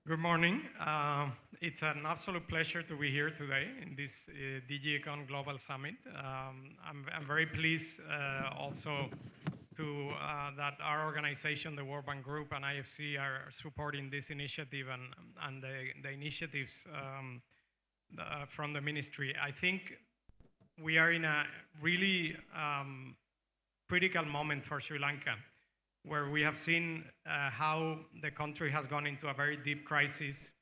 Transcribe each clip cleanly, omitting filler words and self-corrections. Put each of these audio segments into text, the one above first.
Good morning. It's an absolute pleasure to be here today in this DigiEcon Global Summit. I'm very pleased also to that our organization, the World Bank Group and IFC are supporting this initiative and the initiatives from the ministry. I think we are in a really critical moment for Sri Lanka, where we have seen how the country has gone into a very deep crisis,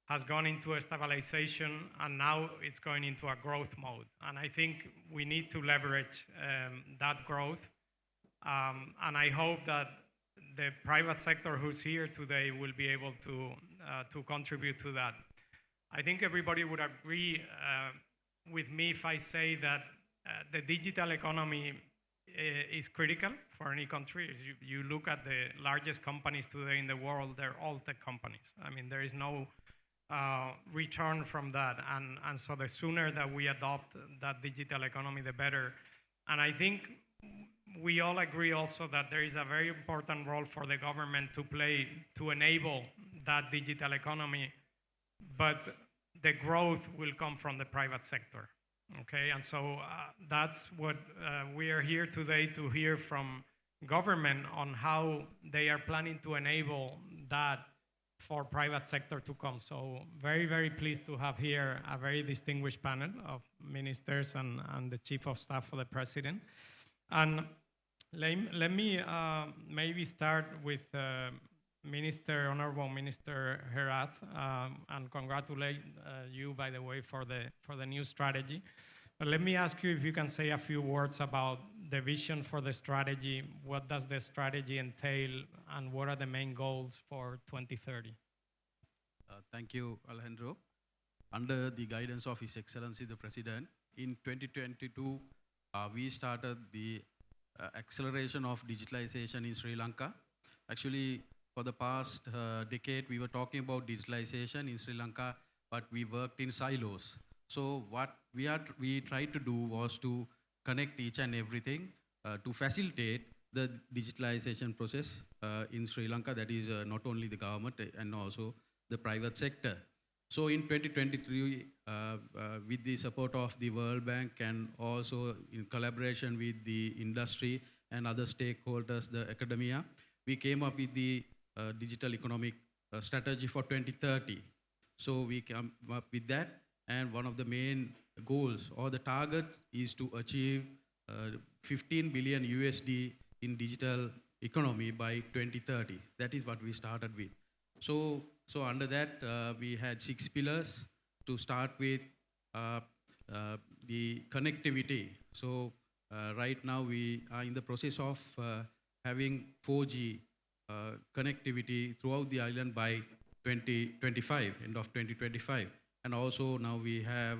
has gone into a stabilization, and now it's going into a growth mode. And I think we need to leverage that growth. And I hope that the private sector who's here today will be able to contribute to that. I think everybody would agree with me if I say that the digital economy is critical for any country. You look at the largest companies today in the world, they're all tech companies. I mean, there is no return from that. And so the sooner that we adopt that digital economy, the better. And I think we all agree also that there is a very important role for the government to play to enable that digital economy, but the growth will come from the private sector. Okay, and so that's what we are here today to hear from government on how they are planning to enable that for private sector to come. So very, very pleased to have here a very distinguished panel of ministers and the chief of staff for the president. And let me maybe start with Honorable Minister Herath, and congratulate you, by the way, for the new strategy. But let me ask you if you can say a few words about the vision for the strategy. What does the strategy entail, and what are the main goals for 2030? Thank you, Alejandro. Under the guidance of His Excellency the President, in 2022, we started the acceleration of digitalization in Sri Lanka. Actually, for the past decade, we were talking about digitalization in Sri Lanka, but we worked in silos. So what we tried to do was to connect each and everything to facilitate the digitalization process in Sri Lanka. That is not only the government and also the private sector. So in 2023, with the support of the World Bank and also in collaboration with the industry and other stakeholders, the academia, we came up with the digital economic strategy for 2030. So we came up with that, and one of the main goals or the target is to achieve 15 billion USD in digital economy by 2030. That is what we started with. So under that, we had 6 pillars. To start with, the connectivity. So right now we are in the process of having 4G connectivity throughout the island by 2025, end of 2025. And also now we have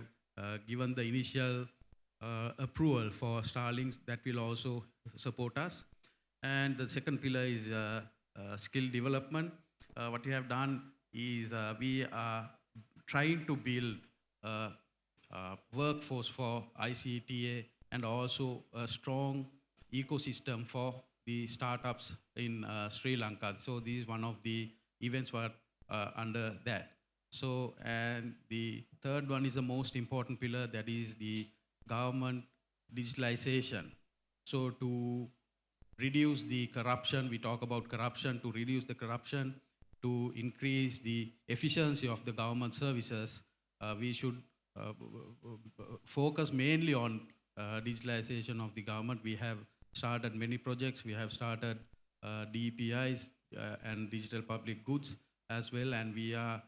given the initial approval for Starlinks that will also support us. And the second pillar is skill development. What we have done is we are trying to build a workforce for ICTA and also a strong ecosystem for the startups in Sri Lanka. So this is one of the events were under that. So, and the third one is the most important pillar, that is the government digitalization. So to reduce the corruption, we talk about corruption, to reduce the corruption, to increase the efficiency of the government services, we should focus mainly on digitalization of the government. We have started many projects. We have started DPIs and digital public goods as well, and we are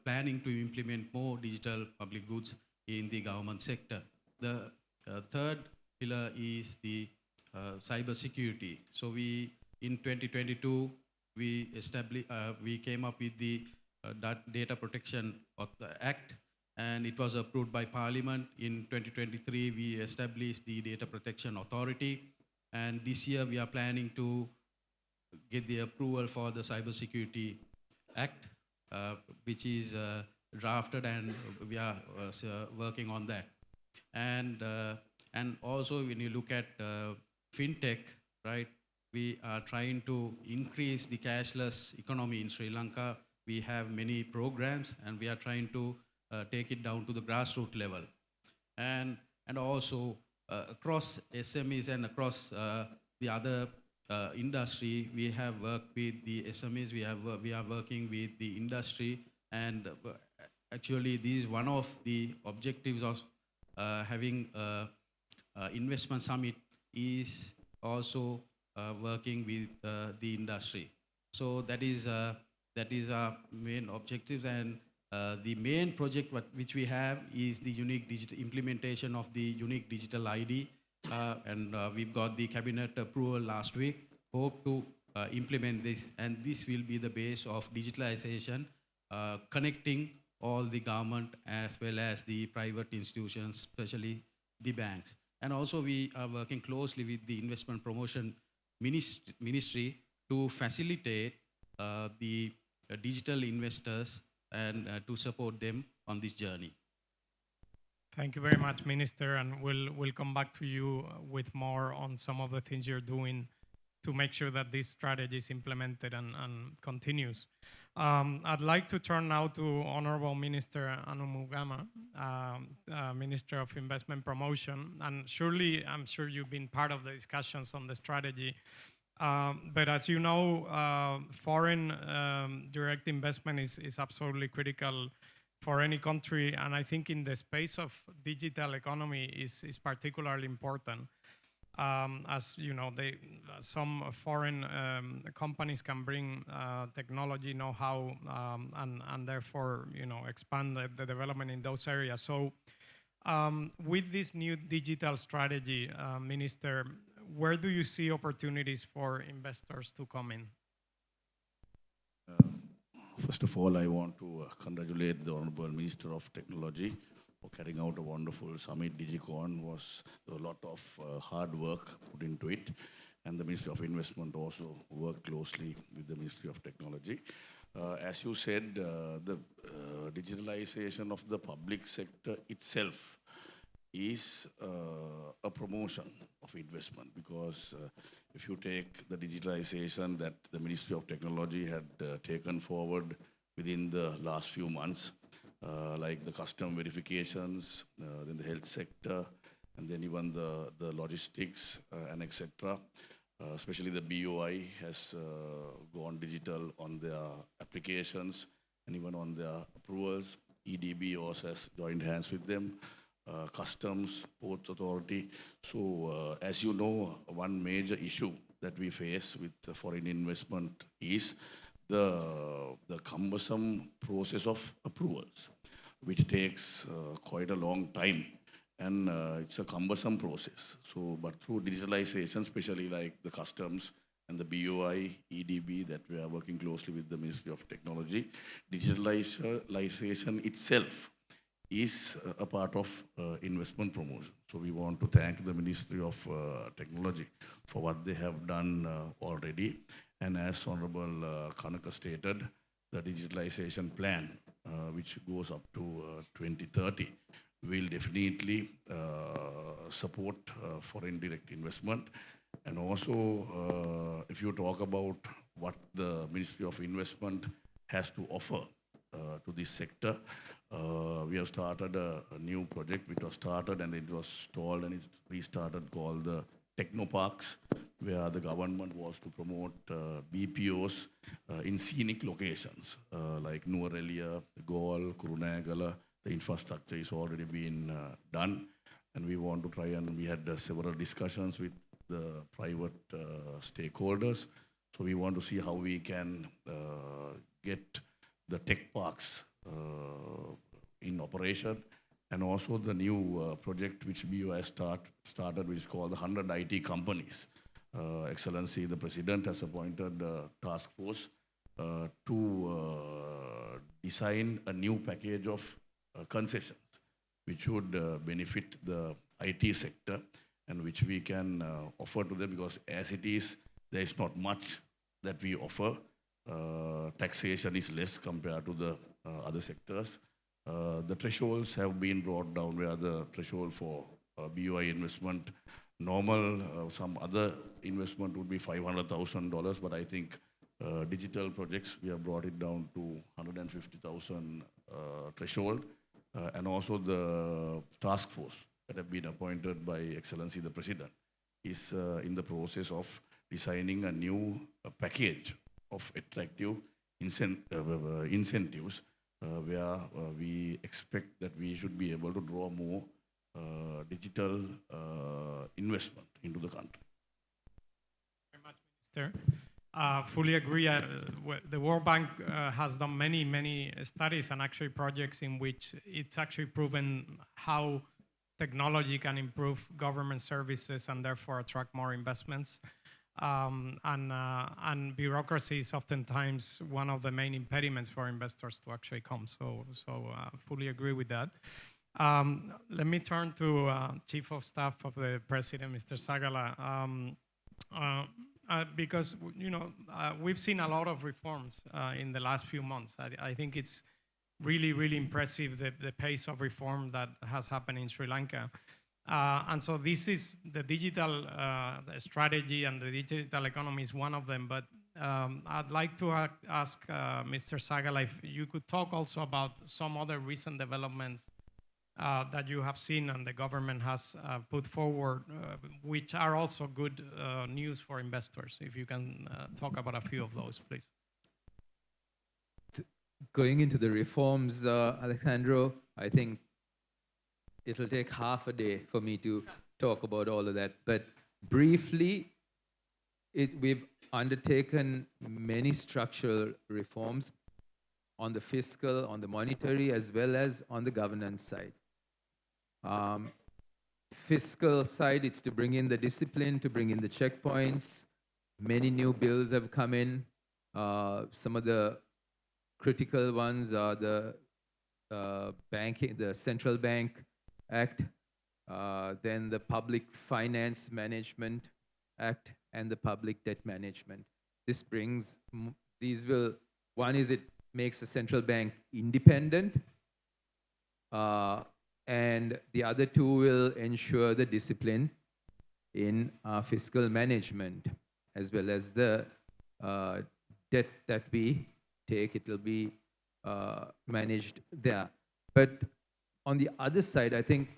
planning to implement more digital public goods in the government sector. The third pillar is the cyber security. So in 2022, we came up with the Data Protection Act, and it was approved by Parliament. In 2023, we established the Data Protection Authority, and this year we are planning to get the approval for the Cybersecurity Act, which is drafted, and we are working on that. And also when you look at fintech, right, we are trying to increase the cashless economy in Sri Lanka. we have many programs, and we are trying to take it down to the grassroots level. And also across SMEs and across the other industry, we have worked with the SMEs, we are working with the industry, and actually this is one of the objectives of having investment summit is also working with the industry. So that is our main objectives, and the main project which we have is the unique digital implementation of the unique digital ID, and we've got the cabinet approval last week. Hope to implement this, and this will be the base of digitalization, connecting all the government as well as the private institutions, especially the banks. And also we are working closely with the investment promotion ministry to facilitate the digital investors and to support them on this journey. Thank you very much, Minister, and we'll come back to you with more on some of the things you're doing to make sure that this strategy is implemented and continues. I'd like to turn now to Honorable Minister Amunugama, Minister of Investment Promotion, and surely, I'm sure you've been part of the discussions on the strategy. But as you know, foreign direct investment is absolutely critical for any country, and I think in the space of digital economy is particularly important. As you know, some foreign companies can bring technology know-how and therefore expand the development in those areas. So with this new digital strategy, Minister, where do you see opportunities for investors to come in? First of all, I want to congratulate the Honorable Minister of Technology for carrying out a wonderful summit. DigiEcon was a lot of hard work put into it, and the Ministry of Investment also worked closely with the Ministry of Technology. As you said, the digitalization of the public sector itself is a promotion of investment, because if you take the digitalization that the Ministry of Technology had taken forward within the last few months, like the custom verifications, then the health sector, and then even the logistics and etc. Especially the BOI has gone digital on their applications and even on their approvals. EDB also has joined hands with them. Customs, Ports Authority. So as you know, one major issue that we face with foreign investment is the cumbersome process of approvals, which takes quite a long time, and it's a cumbersome process. So, but through digitalization, especially like the customs and the BOI, EDB, that we are working closely with the Ministry of Technology, digitalization itself is a part of investment promotion. So we want to thank the Ministry of Technology for what they have done already. And as Honorable Kanaka stated, the digitalization plan, which goes up to 2030, will definitely support foreign direct investment. And also, if you talk about what the Ministry of Investment has to offer to this sector, we have started a new project which was started and it was stalled and it's restarted, called the Technoparks, where the government was to promote BPOs in scenic locations like Nuwara, Galle, Kurunegala. The infrastructure is already been done, and we want to try, and we had several discussions with the private stakeholders. So we want to see how we can get the tech parks in operation, and also the new project which BO has started, which is called the 100 IT companies. Excellency, the President has appointed a task force to design a new package of concessions, which would benefit the IT sector and which we can offer to them, because as it is, there is not much that we offer. Taxation is less compared to the other sectors. The thresholds have been brought down, where the threshold for BOI investment, normal, some other investment would be $500,000, but I think digital projects, we have brought it down to 150,000 threshold, and also the task force that have been appointed by Excellency the President is in the process of designing a new package of attractive incentives where we expect that we should be able to draw more digital investment into the country. Very much, Minister. Fully agree. The World Bank has done many studies and actually projects in which it's actually proven how technology can improve government services and therefore attract more investments. And bureaucracy is oftentimes one of the main impediments for investors to actually come. So fully agree with that. Let me turn to Chief of Staff of the President, Mr. Sagala, because we've seen a lot of reforms in the last few months. I think it's really impressive the pace of reform that has happened in Sri Lanka. And so this is the digital strategy, and the digital economy is one of them. But I'd like to ask Mr. Sagala if you could talk also about some other recent developments that you have seen and the government has put forward, which are also good news for investors. If you can talk about a few of those, please. Going into the reforms, Alejandro, I think it'll take half a day for me to talk about all of that. But briefly, we've undertaken many structural reforms on the fiscal, on the monetary, as well as on the governance side. Fiscal side, it's to bring in the discipline, to bring in the checkpoints. Many new bills have come in. Some of the critical ones are the Central Bank Act, then the Public Finance Management Act, and the Public Debt Management. This brings, one is it makes the central bank independent, and the other two will ensure the discipline in fiscal management, as well as the debt that we take. It will be managed there. But on the other side, I think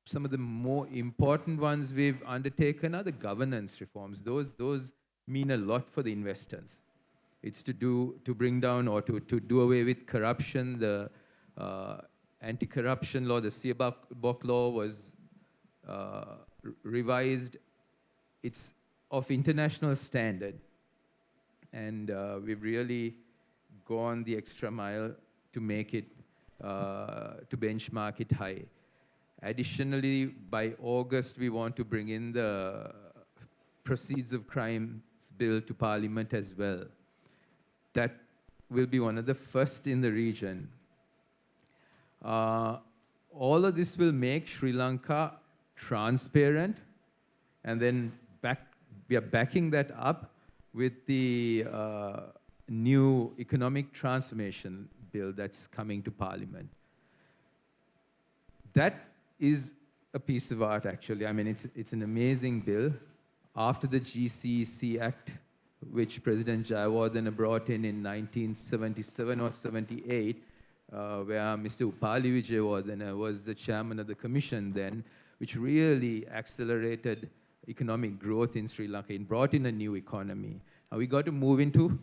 some of the more important ones we've undertaken are the governance reforms. Those mean a lot for the investors. It's to bring down or to do away with corruption. The anti-corruption law, the Siabok law, was revised. It's of international standard. And we've really gone the extra mile to make it, to benchmark it high. Additionally, by August, we want to bring in the Proceeds of Crimes Bill to Parliament as well. That will be one of the first in the region. All of this will make Sri Lanka transparent, and then we are backing that up with the new economic transformation bill that's coming to Parliament. That is a piece of art, actually. I mean, it's an amazing bill. After the GCC Act, which President Jayawardena brought in 1977 or 78, where Mr. Upali Vijayawardena was the chairman of the commission then, which really accelerated economic growth in Sri Lanka and brought in a new economy. Now we got to move into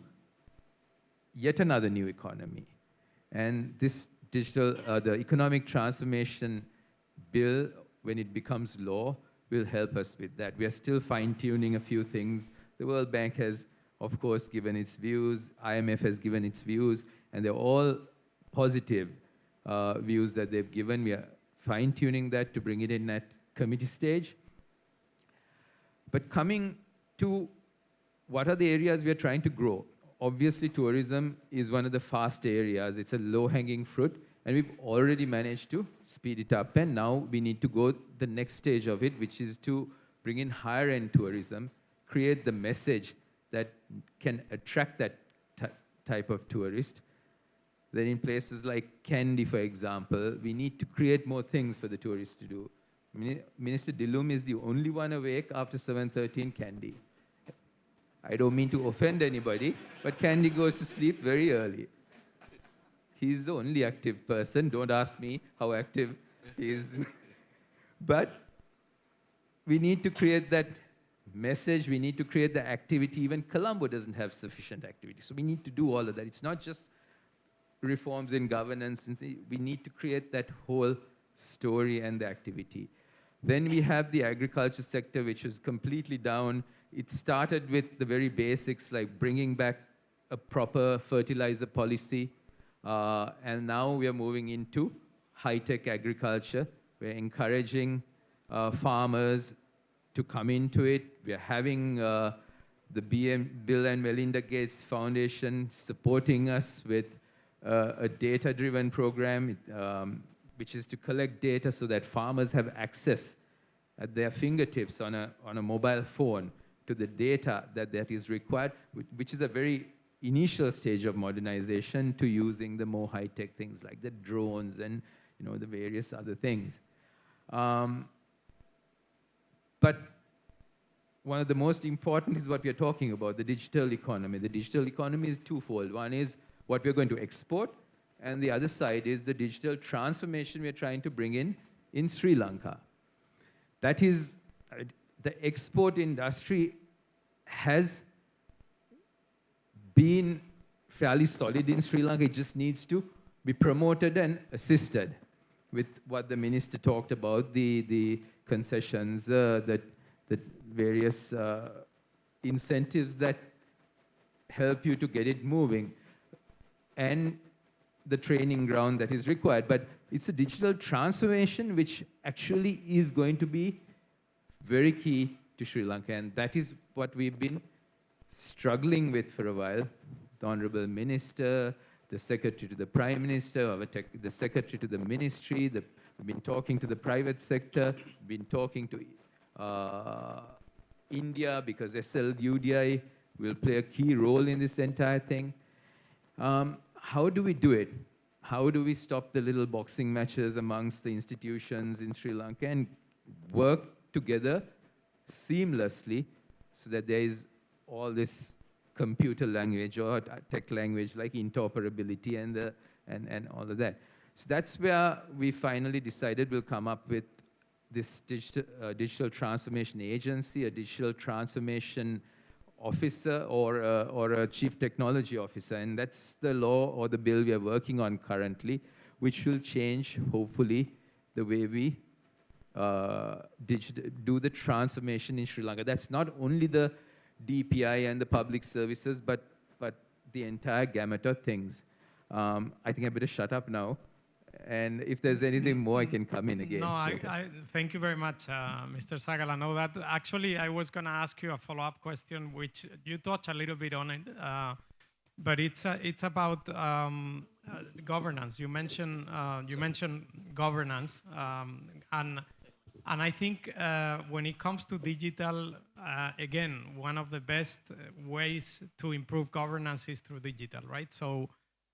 yet another new economy. And this the economic transformation bill, when it becomes law, will help us with that. We are still fine-tuning a few things. The World Bank has, of course, given its views. IMF has given its views. And they're all positive views that they've given. We are fine-tuning that to bring it in at committee stage. But coming to what are the areas we are trying to grow? Obviously, tourism is one of the fast areas. It's a low-hanging fruit. And we've already managed to speed it up. And now we need to go the next stage of it, which is to bring in higher-end tourism, create the message that can attract that type of tourist. Then in places like Kandy, for example, we need to create more things for the tourists to do. Minister Dilum is the only one awake after 7:13 Kandy. I don't mean to offend anybody, but Candy goes to sleep very early. He's the only active person. Don't ask me how active he is. But we need to create that message. We need to create the activity. Even Colombo doesn't have sufficient activity. So we need to do all of that. It's not just reforms in governance. We need to create that whole story and the activity. Then we have the agriculture sector, which was completely down. It started with the very basics, like bringing back a proper fertilizer policy. And now we are moving into high-tech agriculture. We're encouraging farmers to come into it. We're having the Bill and Melinda Gates Foundation supporting us with a data-driven program, which is to collect data so that farmers have access at their fingertips on a mobile phone to the data that is required, which is a very initial stage of modernization to using the more high-tech things like the drones and the various other things. But one of the most important is what we are talking about, the digital economy. The digital economy is twofold. One is what we're going to export, and the other side is the digital transformation we're trying to bring in Sri Lanka. That is, the export industry has been fairly solid in Sri Lanka. It just needs to be promoted and assisted with what the minister talked about, the concessions, the various incentives that help you to get it moving, and the training ground that is required. But it's a digital transformation which actually is going to be very key to Sri Lanka, and that is what we've been struggling with for a while. The Honorable Minister, the Secretary to the Prime Minister, the Secretary to the Ministry, we've been talking to the private sector, been talking to India, because SLUDI will play a key role in this entire thing. How do we do it? How do we stop the little boxing matches amongst the institutions in Sri Lanka and work together seamlessly so that there is all this computer language or tech language like interoperability and all of that. So that's where we finally decided we'll come up with this digital transformation agency, a digital transformation officer, or a chief technology officer. And that's the law or the bill we are working on currently, which will change, hopefully, the way we do the transformation in Sri Lanka. That's not only the DPI and the public services, but the entire gamut of things. I think I better shut up now. And if there's anything more, I can come in again. No, I thank you very much, Mr. Sagala. No, that actually I was going to ask you a follow-up question, which you touched a little bit on it, but it's about governance. You mentioned governance, and I think when it comes to digital, again, one of the best ways to improve governance is through digital, right?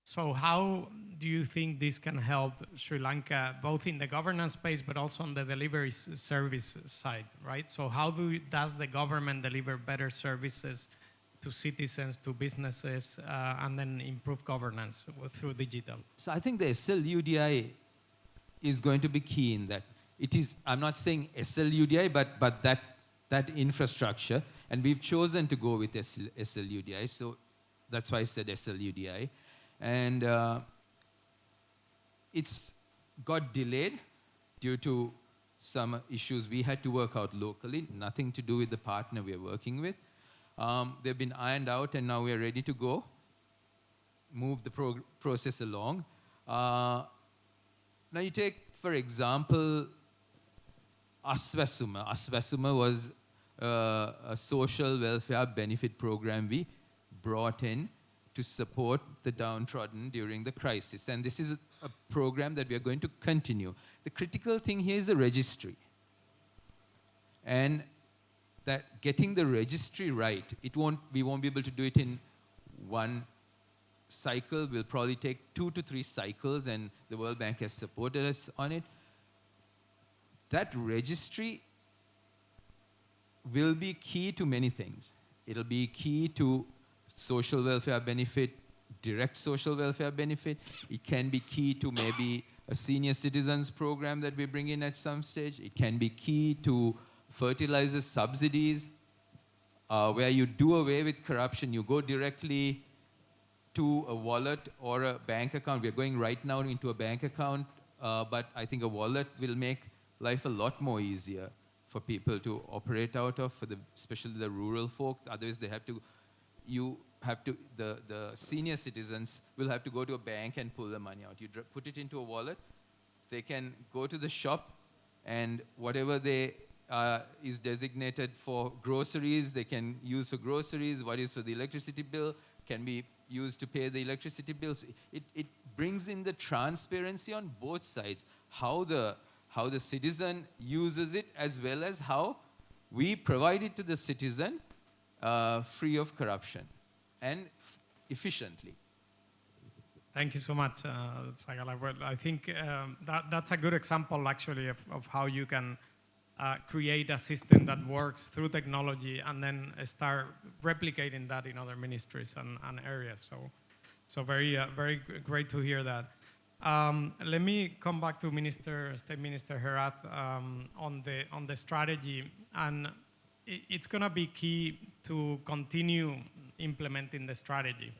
So how do you think this can help Sri Lanka, both in the governance space, but also on the delivery service side, right? So how does the government deliver better services to citizens, to businesses, and then improve governance through digital? So I think the SLUDI is going to be key in that. It is, I'm not saying SLUDI, but that infrastructure, and we've chosen to go with SLUDI, so that's why I said SLUDI. And it's got delayed due to some issues we had to work out locally, nothing to do with the partner we are working with. They've been ironed out, and now we are ready to go, move the process along. Now you take, for example, Aswasuma. Aswasuma was a social welfare benefit program we brought in to support the downtrodden during the crisis. And this is a program that we are going to continue. The critical thing here is the registry. And that getting the registry right, we won't be able to do it in one cycle. We'll probably take 2 to 3 cycles, and the World Bank has supported us on it. That registry will be key to many things. It'll be key to social welfare benefit, direct social welfare benefit. It can be key to maybe a senior citizens program that we bring in at some stage. It can be key to fertilizer subsidies, where you do away with corruption. You go directly to a wallet or a bank account. We're going right now into a bank account, but I think a wallet will make life a lot more easier for people to operate out of, especially the rural folk. Otherwise, the senior citizens will have to go to a bank and pull the money out. You put it into a wallet, they can go to the shop, and whatever they is designated for groceries, they can use for groceries. What is for the electricity bill can be used to pay the electricity bills. It brings in the transparency on both sides, how the citizen uses it, as well as how we provide it to the citizen free of corruption and efficiently. Thank you so much, Sagala. Well, I think that's a good example, actually, of how you can create a system that works through technology and then start replicating that in other ministries and areas. So very great to hear that. Let me come back to State Minister Herath on the strategy, and it's going to be key to continue implementing the strategy.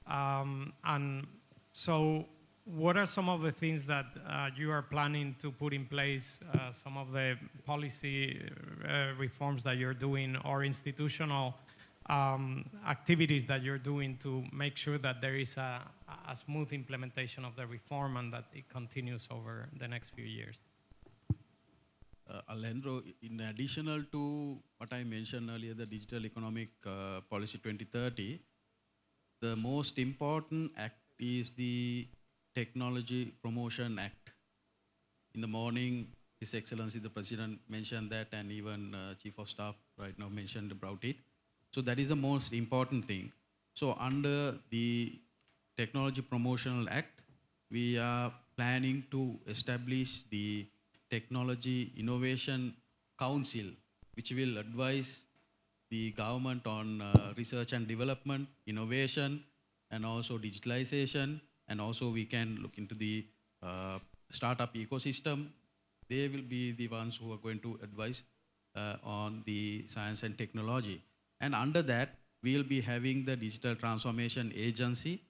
And so what are some of the things that you are planning to put in place, some of the policy reforms that you're doing, or institutional activities that you're doing to make sure that there is a smooth implementation of the reform and that it continues over the next few years? Alejandro, in addition to what I mentioned earlier, the Digital Economic Policy 2030, the most important act is the Technology Promotion Act. In the morning, His Excellency the President mentioned that, and even Chief of Staff right now mentioned about it. So that is the most important thing. So under the Technology Promotional Act, we are planning to establish the Technology Innovation Council, which will advise the government on research and development, innovation, and also digitalization. And also we can look into the startup ecosystem. They will be the ones who are going to advise on the science and technology. And under that, we'll be having the Digital Transformation Agency,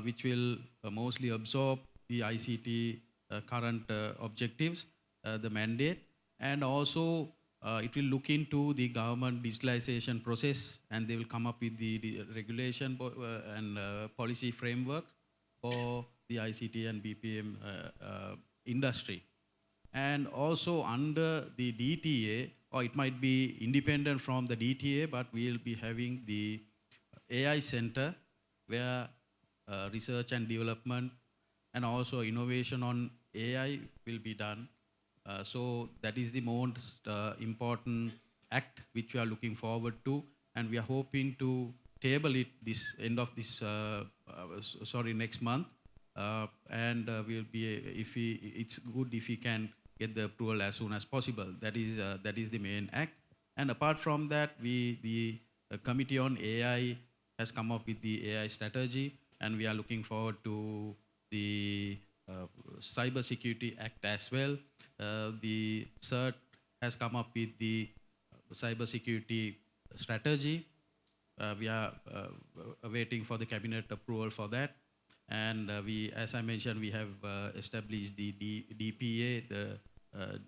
which will mostly absorb the ICT current objectives, the mandate, and also it will look into the government digitalization process, and they will come up with the regulation and policy frameworks for the ICT and BPM industry. And also under the DTA, or it might be independent from the DTA, but we'll be having the AI Center, where research and development and also innovation on AI will be done. So that is the most important act which we are looking forward to, and we are hoping to table it this end of this next month, and we'll be it's good if we can get the approval as soon as possible. That is the main act. And apart from that, the Committee on AI has come up with the AI strategy, and we are looking forward to the Cyber Security Act as well. The CERT has come up with the cyber security strategy. We are awaiting for the cabinet approval for that. And as I mentioned, we have established the DPA, the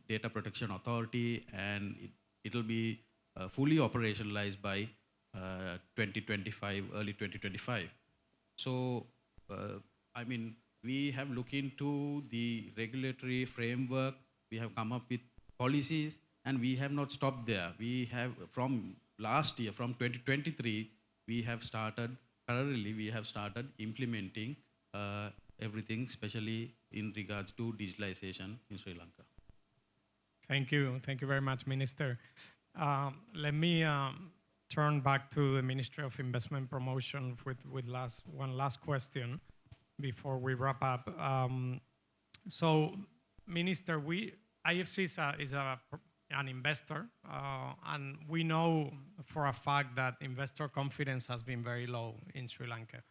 Data Protection Authority, and it will be fully operationalized by 2025, early 2025. So, I mean, we have looked into the regulatory framework, we have come up with policies, and we have not stopped there. We have, from last year, from 2023, we have started implementing everything, especially in regards to digitalization in Sri Lanka. Thank you very much, Minister. Let me turn back to the Ministry of Investment Promotion with one last question before we wrap up. So, Minister, IFC is a an investor, and we know for a fact that investor confidence has been very low in Sri Lanka.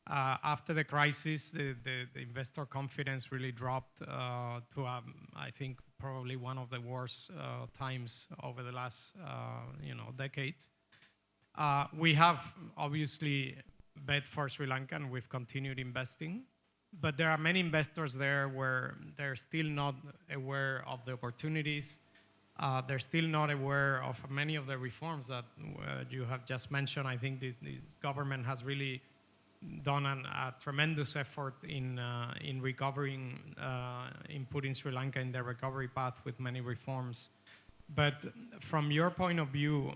After the crisis, the investor confidence really dropped to, I think, probably one of the worst times over the last, decades. We have obviously bet for Sri Lanka, and we've continued investing. But there are many investors there where they're still not aware of the opportunities. They're still not aware of many of the reforms that you have just mentioned. I think this government has really done a tremendous effort in recovering, in putting Sri Lanka in the recovery path with many reforms. But from your point of view,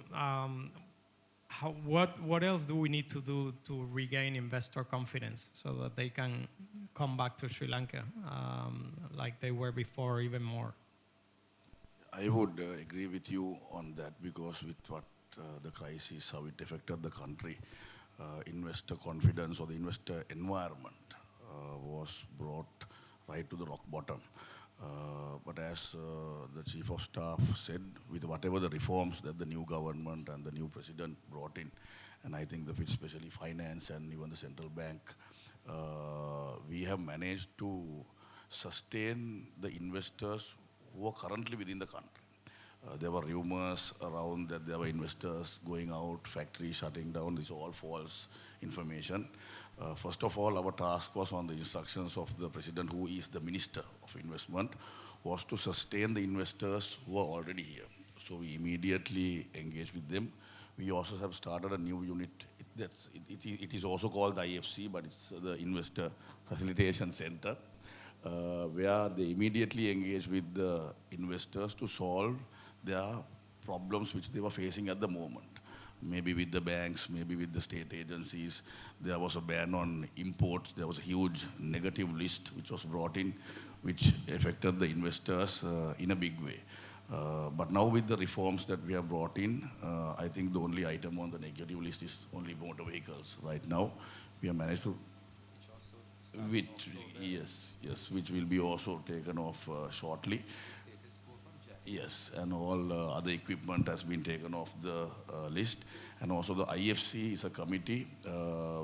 what else do we need to do to regain investor confidence so that they can come back to Sri Lanka like they were before, or even more? I would agree with you on that, because with what the crisis, how it affected the country, investor confidence or the investor environment was brought right to the rock bottom. But as the Chief of Staff said, with whatever the reforms that the new government and the new president brought in, and I think especially finance and even the central bank, we have managed to sustain the investors who are currently within the country. There were rumors around that there were investors going out, factories shutting down. This is all false information. First of all, our task was on the instructions of the president, who is the Minister of Investment, was to sustain the investors who are already here. So we immediately engaged with them. We also have started a new unit. It is also called the IFC, but it's the Investor Facilitation Center, where they immediately engage with the investors to solve their problems which they were facing at the moment. Maybe with the banks, maybe with the state agencies. There was a ban on imports. There was a huge negative list which was brought in, which affected the investors in a big way. But now with the reforms that we have brought in, I think the only item on the negative list is only motor vehicles right now. We have managed to, which will be also taken off shortly. Yes, and all other equipment has been taken off the list. And also the IFC is a committee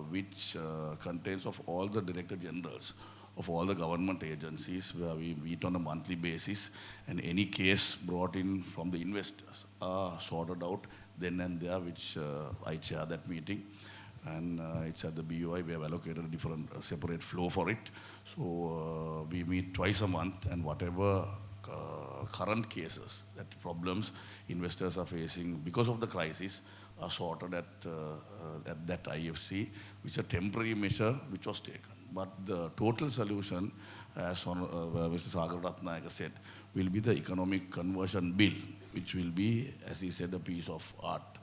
which contains of all the director generals of all the government agencies, where we meet on a monthly basis, and any case brought in from the investors are sorted out then and there, which I chair that meeting. And it's at the BUI. We have allocated a different separate flow for it. So we meet twice a month, and whatever current cases, that problems investors are facing because of the crisis, are sorted at that IFC, which is a temporary measure which was taken. But the total solution, as Mr. Sagala Ratnayaka said, will be the economic conversion bill, which will be, as he said, a piece of art,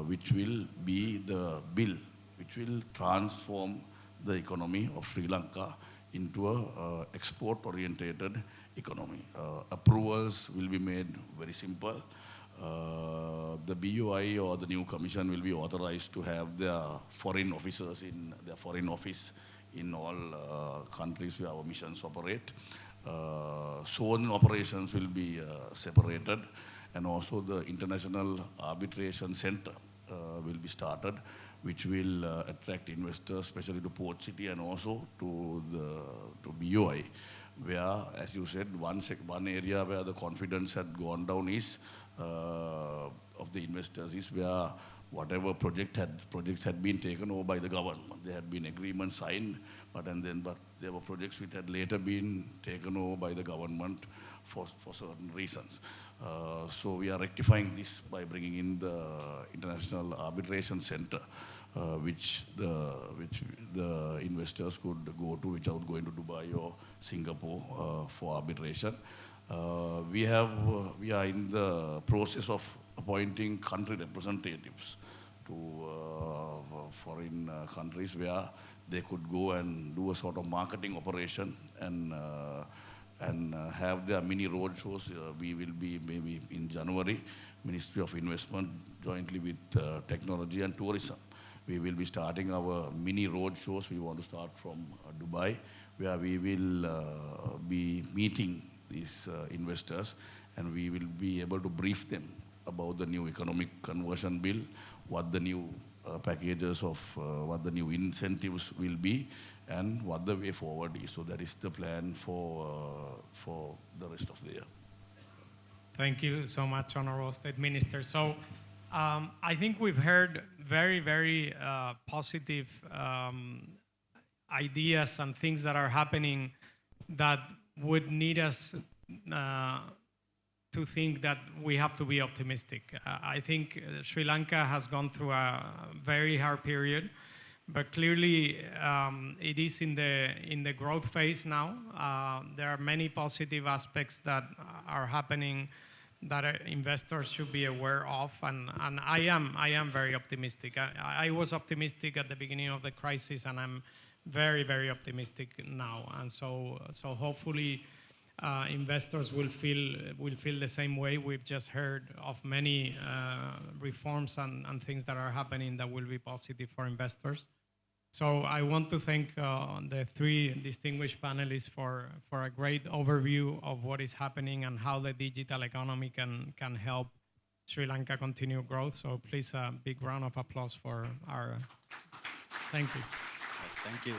which will be the bill which will transform the economy of Sri Lanka into a export-orientated economy. Approvals will be made very simple. The BUI or the new commission will be authorized to have their foreign officers in their foreign office in all countries where our missions operate. Zone operations will be separated, and also the International Arbitration Center will be started, which will attract investors, especially to Port City and also to BUI, where, as you said, one area where the confidence had gone down is of the investors is where whatever projects had been taken over by the government. There had been agreements signed, but there were projects which had later been taken over by the government for certain reasons. So we are rectifying this by bringing in the International Arbitration Center, which the investors could go to without going to Dubai or Singapore for arbitration. We are in the process of appointing country representatives to foreign countries, where they could go and do a sort of marketing operation and have their mini road shows. We will be maybe in January, Ministry of Investment jointly with Technology and Tourism. We will be starting our mini road shows. We want to start from Dubai, where we will be meeting these investors, and we will be able to brief them about the new economic conversion bill, what the new packages of what the new incentives will be, and what the way forward is. So that is the plan for the rest of the year. Thank you so much, Honorable State Minister. So I think we've heard very, very positive ideas and things that are happening that would need us to think that we have to be optimistic. I think Sri Lanka has gone through a very hard period, but clearly it is in the growth phase now. There are many positive aspects that are happening that investors should be aware of, and I am very optimistic. I was optimistic at the beginning of the crisis, and I'm very, very optimistic now. And so hopefully investors will feel the same way. We've just heard of many reforms and things that are happening that will be positive for investors. So I want to thank the three distinguished panelists for a great overview of what is happening and how the digital economy can help Sri Lanka continue growth. So please, a big round of applause for our, thank you. Thank you.